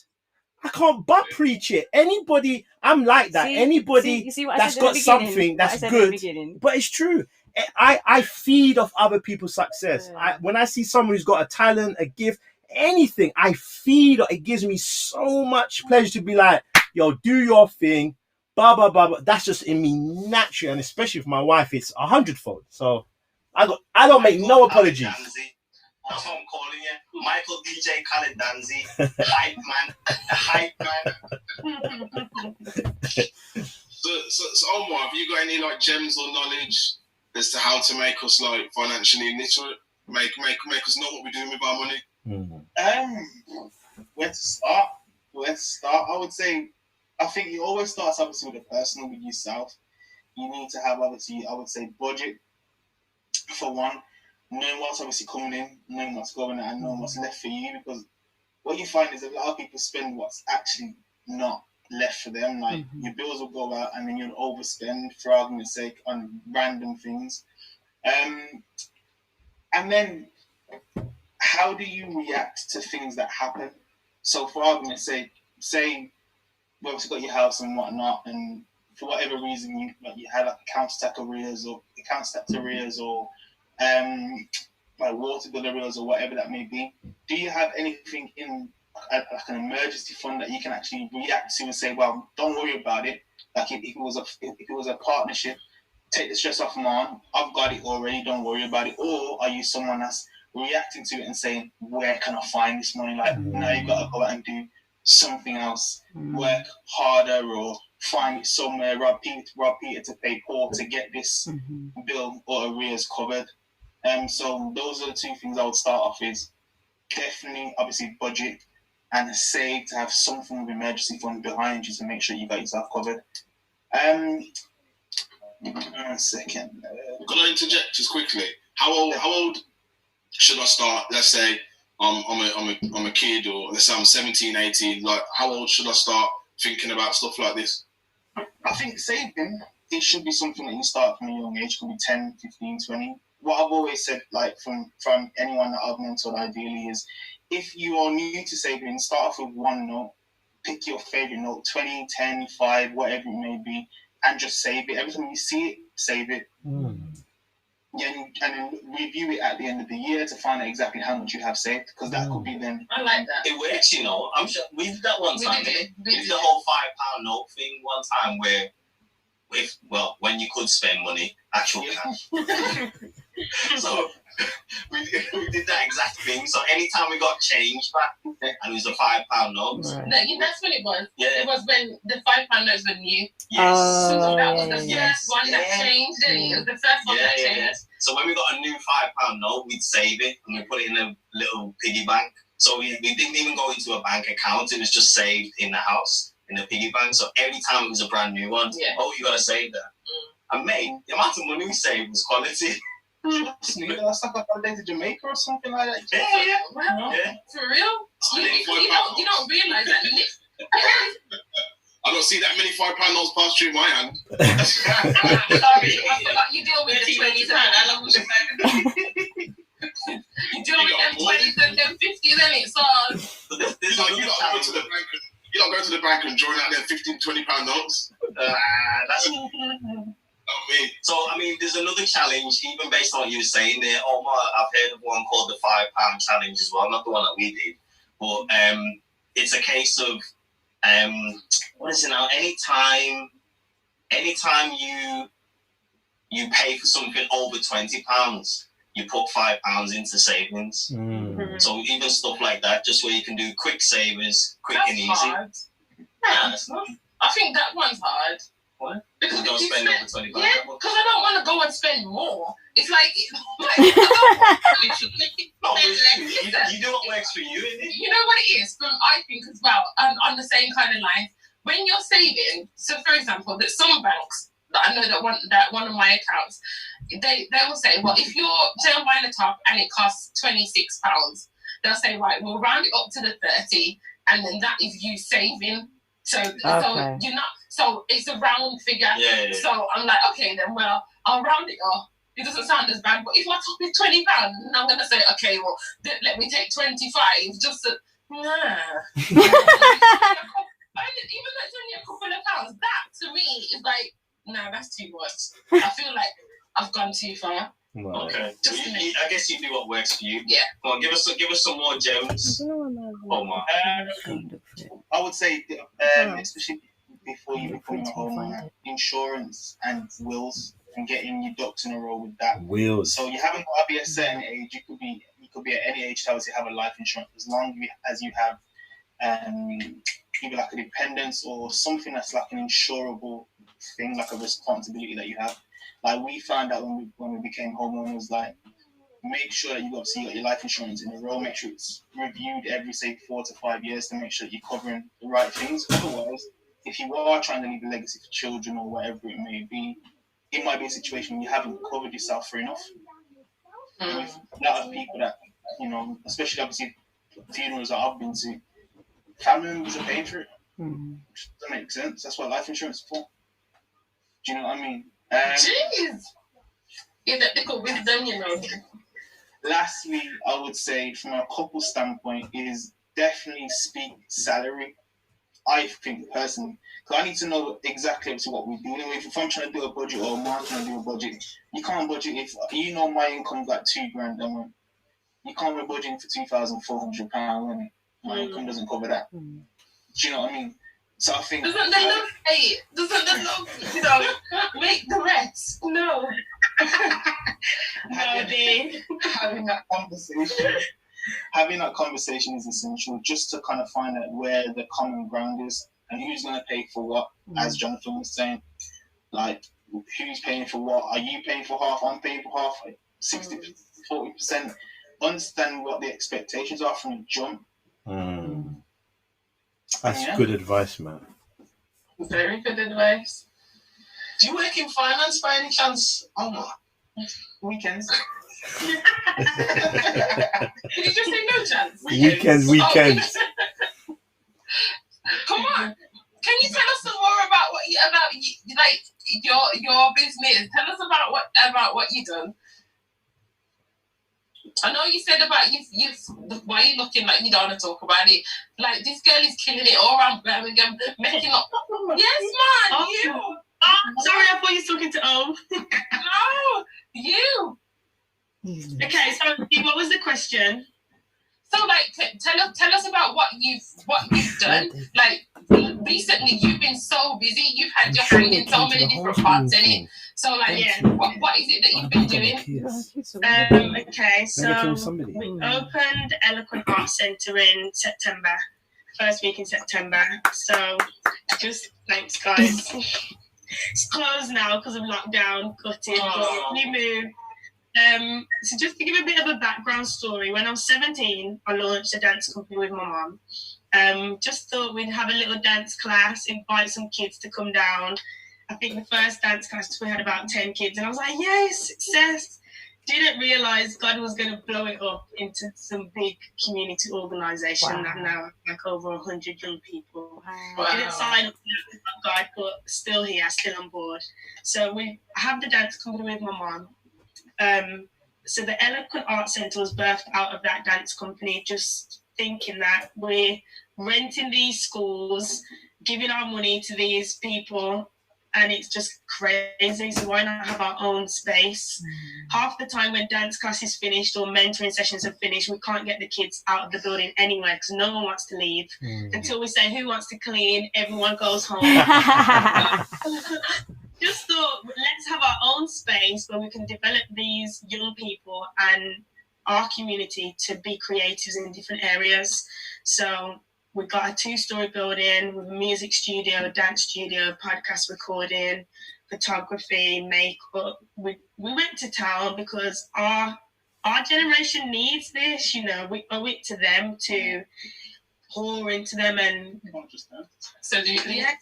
I can't but preach it. Anybody, I'm like that. Anybody that's got something that's good, but it's true. I feed off other people's success. When I see someone who's got a talent, a gift, anything, I feed. It gives me so much pleasure to be like, yo, do your thing, blah, blah, blah, blah. That's just in me naturally, and especially with my wife, it's 100-fold. So I don't make no apologies. That's what I'm calling you. Michael DJ Khaled Danzy. Hype man. So Omar, have you got any like gems or knowledge as to how to make us like financially literate? Make us know what we're doing with our money? Where to start? I would say, I think it always starts obviously with the personal, with yourself. You need to have obviously, I would say, budget for one. Knowing what's obviously coming in, knowing what's going out, and knowing what's left for you. Because what you find is a lot of people spend what's actually not left for them. Like your bills will go out, and then you'll overspend for argument's sake on random things. And then, how do you react to things that happen? So, for argument's sake, say you obviously got your house and whatnot, and for whatever reason you had like account stack arrears or like water bill arrears or whatever that may be. Do you have anything in like an emergency fund that you can actually react to and say, well, don't worry about it? Like if it was a partnership, take the stress off mom. I've got it already. Don't worry about it. Or are you someone that's reacting to it and saying, where can I find this money? Like now you've got to go out and do something else, work harder, or find it somewhere, rob Peter to pay Paul to get this bill or arrears covered. So those are the two things I would start off with. Definitely, obviously, budget and save to have something of emergency fund behind you to make sure you got yourself covered. A second. Can I interject just quickly? How old should I start? Let's say I'm a kid, or let's say I'm 17, 18. Like, how old should I start thinking about stuff like this? I think saving, it should be something that you start from a young age. It could be 10, 15, 20. What I've always said, like from anyone that I've mentored ideally, is if you are new to saving, start off with one note, pick your favorite note, 20, 10, 5, whatever it may be, and just save it. Every time you see it, save it. Yeah, and then review it at the end of the year to find out exactly how much you have saved, because that could be then. I like that. It works, you know. I'm sure we did that one time. We did the whole £5 note thing one time where, when you could spend money, actual cash. So we did that exact thing. So anytime we got change back, and it was a £5 note. Right. That's when it was. Yeah. It was when the £5 notes were new. Yes. So that was the first one that changed, didn't it? It was the first one that changed. Yeah. So when we got a new £5 note, we'd save it and we put it in a little piggy bank. So we didn't even go into a bank account. It was just saved in the house, in the piggy bank. So every time it was a brand new one, you got to save that. And mate, the amount of money we saved was quality. That's like a holiday to Jamaica or something like that. Yeah. Well, for real? You don't realize that. I don't see that many £5 notes pass through my hand. Sorry, I forgot you deal with the 20s and how long was your back? You deal with them 20s and them 50s and it's all. You don't go to the bank and join out them £15, £20 notes. That's me. So, I mean, there's another challenge, even based on what you were saying there. I've heard of one called the £5 challenge as well, not the one that we did. But it's a case of, what is it now? Anytime you pay for something over £20, you put £5 into savings. So even stuff like that, just where you can do quick savers, quick and easy. Hard. Nah, it's not. I think that one's hard. Why? Because You don't if you spend over 20 pounds. Yeah, because I don't want to go and spend more. It's like No, but you do what works for you, innit? You know what it is? I think as well, on the same kind of line, when you're saving, so for example, there's some banks that I know that one of my accounts, they will say, well, if you're, say I'm buying a top and it costs £26, they'll say, right, we'll round it up to the 30, and then that is you saving. So you're not, so it's a round figure. Yeah. So I'm like, okay, then well, I'll round it up. It doesn't sound as bad, but if my top is £20, then I'm gonna say, okay, well, let me take 25, just to, Even though it's only a couple of pounds, that to me is like, no, that's too much. I feel like I've gone too far. Right. Okay. I guess you do what works for you. Yeah. Come on, give us some more gems. Omar. I would say, especially before you become a homeowner, insurance and wills and getting your ducks in a row with that. Wills. So you haven't got to be a certain age. You could be at any age to have a life insurance as long as you have either like a dependence or something that's like an insurable thing, like a responsibility that you have. Like we found out when we became homeowners, like make sure that you got your life insurance in a row. Make sure it's reviewed every, say, 4 to 5 years to make sure that you're covering the right things. Otherwise, if you are trying to leave a legacy for children or whatever it may be, it might be a situation where you haven't covered yourself for enough. With a lot of people that, especially obviously funerals that I've been to, family members are paying for it. That makes sense. That's what life insurance is for. Do you know what I mean? Jeez! Yeah, they could be done, Lastly, I would say from a couple standpoint is definitely speak salary. I think personally, because I need to know exactly what we're doing. If I'm trying to do a budget or Mark's trying to do a budget, you can't budget if my income's like £2,000 a month. You can't be budgeting for £2,400 when my income doesn't cover that. Do you know what I mean? So I think doesn't the love pay it? Doesn't the love, make the rest? No. Having that conversation is essential, just to kind of find out where the common ground is and who's going to pay for what. As Jonathan was saying, like who's paying for what? Are you paying for half? I'm paying for half. 60%, 40%. Understand what the expectations are from the jump. That's good advice, man. Very good advice. Do you work in finance by any chance, Omar? Weekends. Did you just say no chance? Weekends. Come on. Can you tell us some more about your business? Tell us about what you done. I know you said about why are you looking like you don't want to talk about it? Like this girl is killing it all around Birmingham, making up. Yes, man, you. Sorry, I thought you were talking to Om. No, you. Okay, so what was the question? So, like, tell us about what you've done. Like, recently, you've been so busy. You've had your hand in so many different parts in it. So, like, what is it that you've been doing? Okay, so we opened Eloquent Art Centre in September, first week in September. So, just thanks, guys. It's closed now because of lockdown, gutted, but we moved. So just to give a bit of a background story, when I was 17, I launched a dance company with my mum. Just thought we'd have a little dance class, invite some kids to come down. I think the first dance class we had about 10 kids, and I was like, yay, success. Didn't realise God was going to blow it up into some big community organisation that now have like over 100 young people. Didn't sign up for God, but still here, still on board. So I have the dance company with my mum. So the Eloquent Art Centre was birthed out of that dance company, just thinking that we're renting these schools, giving our money to these people, and it's just crazy. So why not have our own space? Half the time when dance class is finished or mentoring sessions are finished, we can't get the kids out of the building anywhere because no one wants to leave. Until we say, who wants to clean? Everyone goes home. Just thought, let's have our own space where we can develop these young people and our community to be creatives in different areas. So we got a 2-story building with a music studio, dance studio, podcast recording, photography, makeup. We went to town because our generation needs this. You know, we owe it to them to pour into them, and Not just that. So do you, I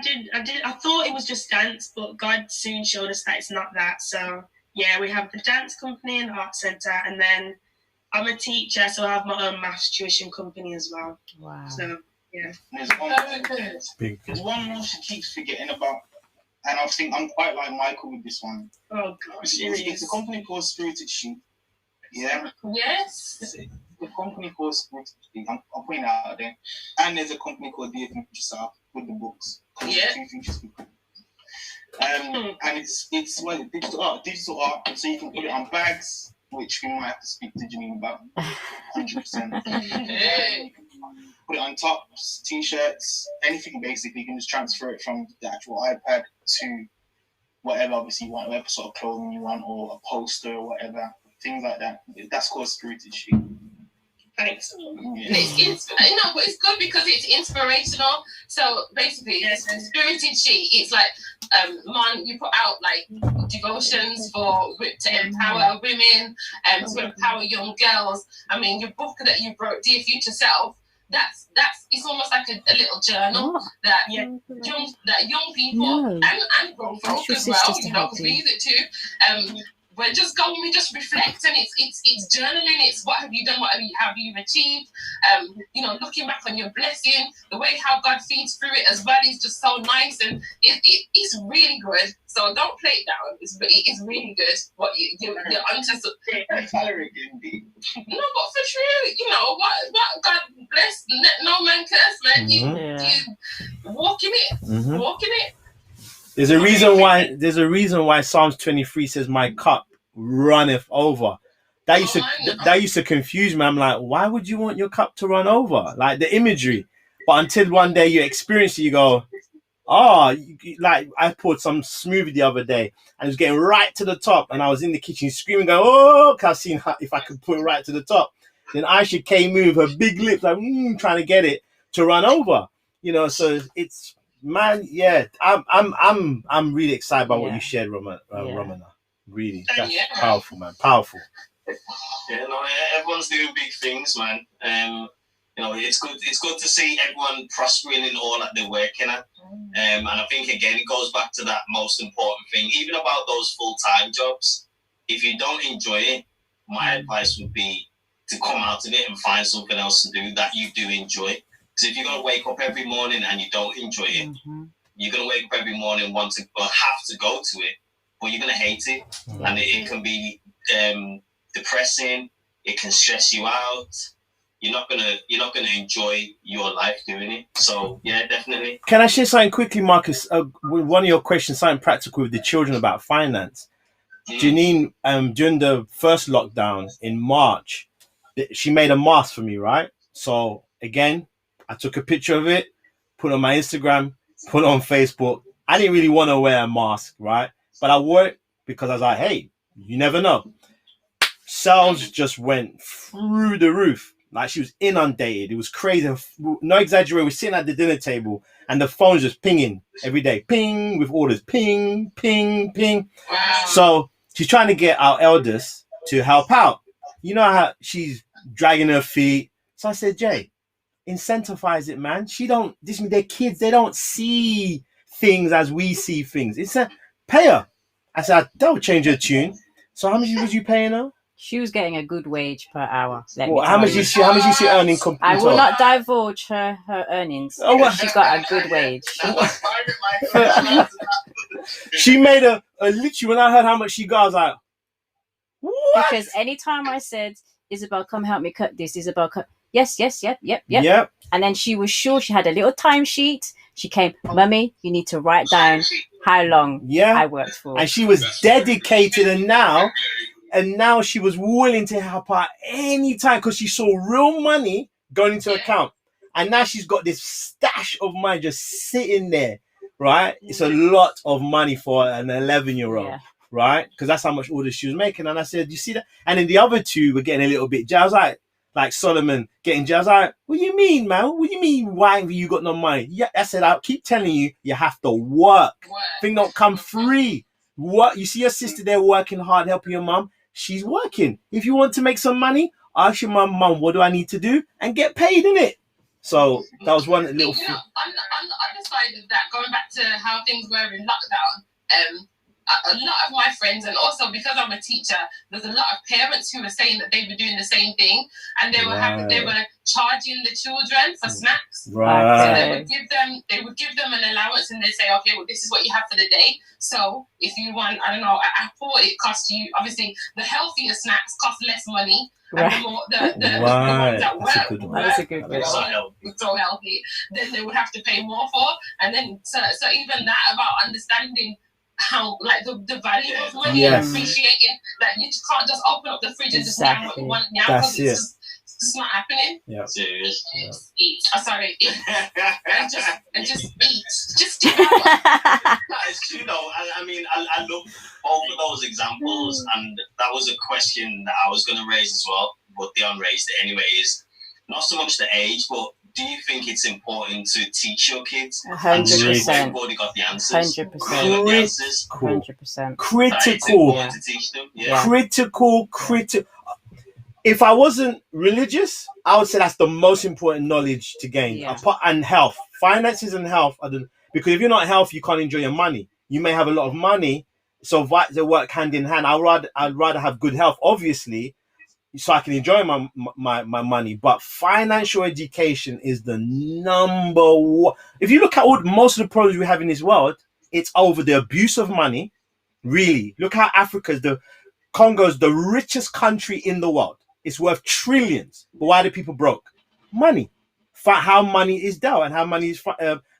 did. I thought it was just dance, but God soon showed us that it's not that. So yeah, we have the dance company and art center, and then I'm a teacher, so I have my own maths tuition company as well. Wow. So yeah. There's one more she keeps forgetting about, and I think I'm quite like Michael with this one. Oh God, It's a company called Scrutiny. Yeah. yes. The company called Scrutiny. I'm putting that out there. And there's a company called Dear Future Self with the books. Yeah. And it's digital art, so you can put it on bags, which we might have to speak to Janine about 100%. Put it on tops, t-shirts, anything basically. You can just transfer it from the actual iPad to whatever obviously you want, whatever sort of clothing you want, or a poster or whatever, things like that. That's called Scrutiny. Thanks. Yeah. But it's good because it's inspirational. So basically, Spirited She, it's like, you put out like devotions to empower women, to empower young girls. I mean, your book that you wrote, Dear Future Self, that's it's almost like a little journal that young people and grown folk as well, because we use it too. We just reflect, and it's journaling. It's what have you done, what have you achieved. Looking back on your blessing, the way how God feeds through it as well is just so nice, and it's really good. So don't play it down. It's really good. What you're onto. No, but for true, what God bless, no man curse, man. You walk in it, walk in it. There's a reason why Psalms 23 says, "My cup runneth over." That used to confuse me. I'm like, why would you want your cup to run over? Like the imagery. But until one day you experience it, you go, like I poured some smoothie the other day and it was getting right to the top, and I was in the kitchen screaming, going, "Oh, cause I seen if I could put it right to the top." Then Aisha came in with her big lips, like trying to get it to run over. So it's. Man, yeah, I'm really excited by what you shared, Romana. Really, that's powerful, man. Powerful. Yeah, no, everyone's doing big things, man. It's good. It's good to see everyone prospering in all that they're working at. And I think again, it goes back to that most important thing, even about those full-time jobs. If you don't enjoy it, my advice would be to come out of it and find something else to do that you do enjoy. Because if you're going to wake up every morning and you don't enjoy it, you're going to wake up every morning and have to go to it, but you're going to hate it. And it can be depressing. It can stress you out. You're not gonna enjoy your life doing it. So yeah, definitely. Can I share something quickly, Marcus? With one of your questions, something practical with the children about finance. Janine, during the first lockdown in March, she made a mask for me, right? So again, I took a picture of it, put it on my Instagram, put it on Facebook. I didn't really want to wear a mask, right? But I wore it because I was like, hey, you never know. Sales just went through the roof. Like she was inundated. It was crazy. No exaggeration. We're sitting at the dinner table and the phone's just pinging every day. Ping with orders. Ping, ping, ping. Wow. So she's trying to get our eldest to help out. You know how she's dragging her feet. So I said, Jay, incentivize it, man. They're kids. They don't see things as we see things. It's a pay her. I said, don't change her tune. So how much was you paying her? She was getting a good wage per hour. How much is she earning? I will not divulge her earnings. She got a good wage. She made a literally, when I heard how much she got, I was like, what? Because anytime I said, Isabel, come help me cut this, Isabel, cut. Yes, yep. And then she was sure, she had a little timesheet. She came, Mummy, you need to write down how long I worked for. And she was dedicated, and now she was willing to help out anytime because she saw real money going into her account. And now she's got this stash of money just sitting there, right? It's a lot of money for an 11-year-old, right? Because that's how much orders she was making. And I said, you see that? And then the other two were getting a little bit. I was like, like Solomon getting jailed. I was like, what do you mean, man? What do you mean, why have you got no money? Yeah, I said, I'll keep telling you, you have to work. Thing don't come free. What you see your sister there working hard, helping your mum. She's working. If you want to make some money, ask your mum, what do I need to do? And get paid, innit? So that was one little on the other side of that, going back to how things were in lockdown, a lot of my friends, and also because I'm a teacher, there's a lot of parents who were saying that they were doing the same thing, and they were charging the children for snacks. Right. So they would give them an allowance, and they say, okay, well, this is what you have for the day. So if you want, I don't know, an apple, it costs you, obviously the healthier snacks cost less money. And the more the ones that That's a good one. So healthy, then they would have to pay more for. And then so even that about understanding how like the value of money and appreciating that you just can't just open up the fridge and just nab what you want now, because it's just not happening. Yeah. Serious. Just eat. Oh, sorry. and just eat. Just do that. It's true though. I mean, I love both of those examples, and that was a question that I was going to raise as well, but Dionne raised it anyway. Is not so much the age, but do you think it's important to teach your kids? 100%. Everybody got the answers. 100%. 100%. Critical. To teach them. Yeah. Critical. If I wasn't religious, I would say that's the most important knowledge to gain. Yeah. And health. Finances and health are because if you're not healthy, you can't enjoy your money. You may have a lot of money, so they work hand in hand. I'd rather have good health, obviously, so I can enjoy my money. But financial education is the number one. If you look at most of the problems we have in this world, it's over the abuse of money. Really, look how Congo's the richest country in the world. It's worth trillions. But why do people broke? Money. How money is dealt and how money is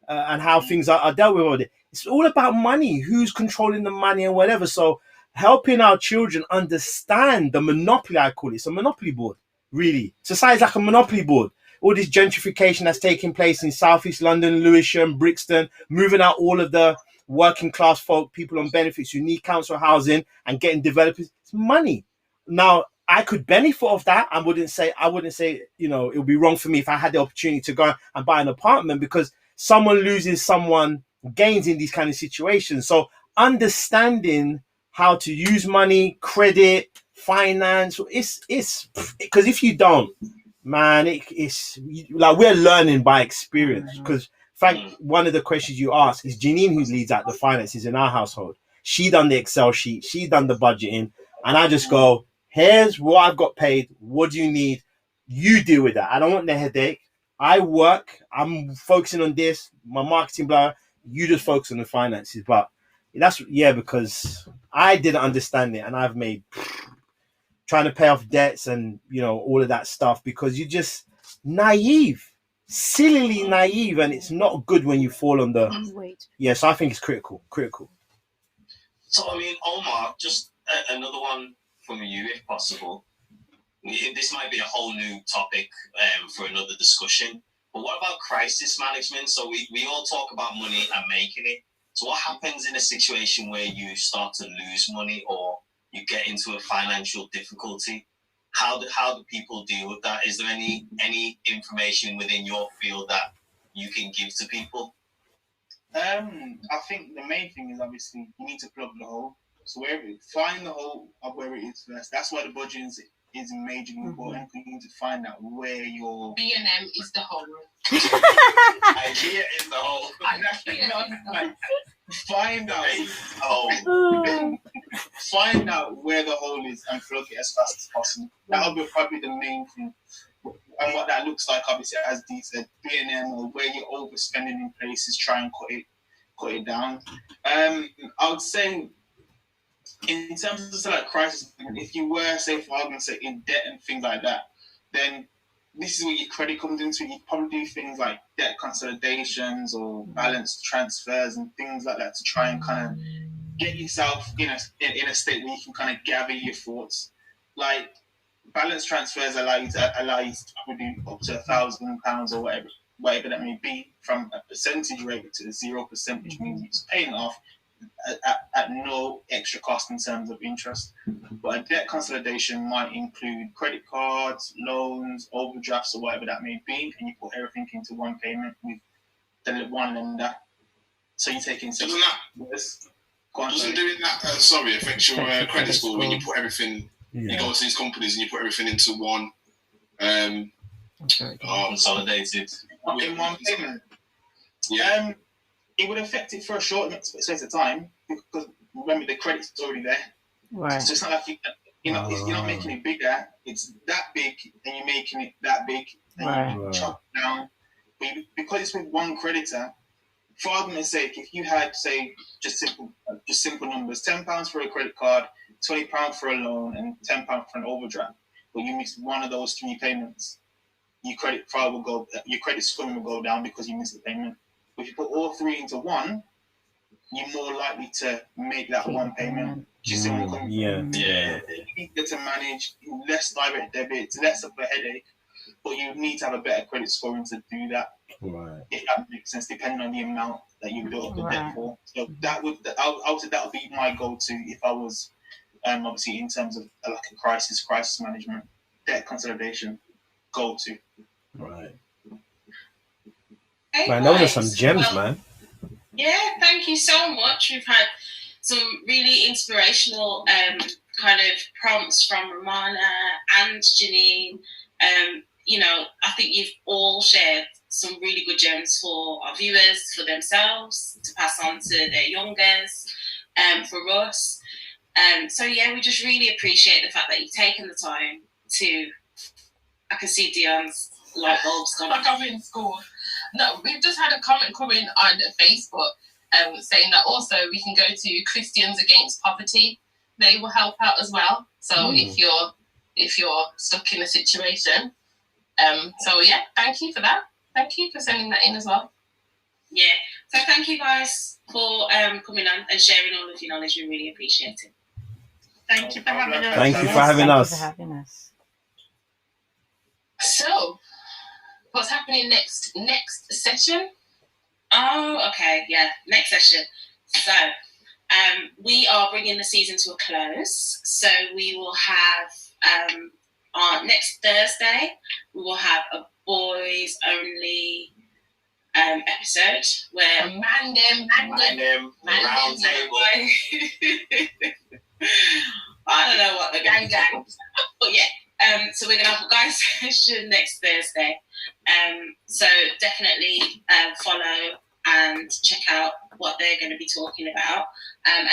and how things are dealt with. It's all about money. Who's controlling the money and whatever. So helping our children understand the monopoly, I call it. It's a monopoly board, really. Society's like a monopoly board. All this gentrification that's taking place in Southeast London, Lewisham, Brixton, moving out all of the working class folk, people on benefits who need council housing and getting developers. It's money. Now, I could benefit off that. I wouldn't say, it would be wrong for me if I had the opportunity to go and buy an apartment, because someone loses, someone gains in these kind of situations. So understanding how to use money, credit, finance, it's because if you don't, man, it's like we're learning by experience. Because one of the questions you ask is Janine, who leads out the finances in our household. She done the Excel sheet, she done the budgeting, and I just go, here's what I've got paid. What do you need? You deal with that. I don't want the headache. I work. I'm focusing on this, my marketing, blah. You just focus on the finances. But because I didn't understand it, and I've made trying to pay off debts and all of that stuff, because you're just naive, sillily naive, and it's not good when you fall on the. So I think it's critical. So I mean, Omar, just another one from you, if possible. This might be a whole new topic for another discussion. But what about crisis management? So we all talk about money and making it. So what happens in a situation where you start to lose money or you get into a financial difficulty? How do people deal with that? Is there any information within your field that you can give to people? I think the main thing is obviously you need to plug the hole. So find the hole of where it is first. That's why the budgeting is majorly important. You need to find out where your B&M is the hole. IKEA is the hole. Find out where the hole is and plug it as fast as possible. That'll be probably the main thing. And what that looks like, obviously, as Dee said, B&M or where you're overspending in places, try and cut it down. I would say, in terms of like crisis, if you were, say, for argument's sake, in debt and things like that, then this is where your credit comes into it. You probably do things like debt consolidations or balance transfers and things like that to try and kind of get yourself in a state where you can kind of gather your thoughts. Like balance transfers allow you to probably do up to £1,000 or whatever that may be, from a percentage rate to 0%, which means you're paying it off at no extra cost in terms of interest. But a debt consolidation might include credit cards, loans, overdrafts, or whatever that may be, and you put everything into one payment with the one lender. So you're taking Doesn't doing that affect your credit score when you put everything? You go to these companies and you put everything into one. Consolidated in one payment. Yeah. It would affect it for a short space of time because remember the credit's already there. Right. So it's not like you're not making it bigger. It's that big, and you're making it that big, and you chop it down. But because it's with one creditor, for argument's sake, if you had say just simple numbers, £10 for a credit card, £20 for a loan, and £10 for an overdraft, but you missed one of those three payments, your credit score will go down because you missed the payment. But if you put all three into one, you're more likely to make that one payment. Yeah. Easier to manage, less direct debits, less of a headache, but you need to have a better credit scoring to do that. Right. If that makes sense, depending on the amount that you built up the debt for. So I would say that would be my go-to if I was obviously in terms of like a crisis management, debt consolidation, go-to. Right. Hey, Man, those are some gems, man. Yeah, thank you so much. We've had some really inspirational kind of prompts from Romana and Janine. I think you've all shared some really good gems for our viewers, for themselves, to pass on to their youngers, for us. We just really appreciate the fact that you've taken the time to. I can see Dionne's light bulbs gone. Like I'm in school. No, we've just had a comment coming on Facebook saying that also we can go to Christians Against Poverty. They will help out as well. So if you're stuck in a situation. Thank you for that. Thank you for sending that in as well. Yeah. So thank you guys for coming on and sharing all of your knowledge. We really appreciate it. Thank you for having us. Thank you for having us. So, what's happening next? Next session? Oh, okay. Yeah, next session. So, we are bringing the season to a close. So, we will have on next Thursday, we will have a boys only episode where man them round table. I don't know what the gang, but yeah. So we're gonna have a guys session next Thursday. So definitely follow and check out what they're going to be talking about.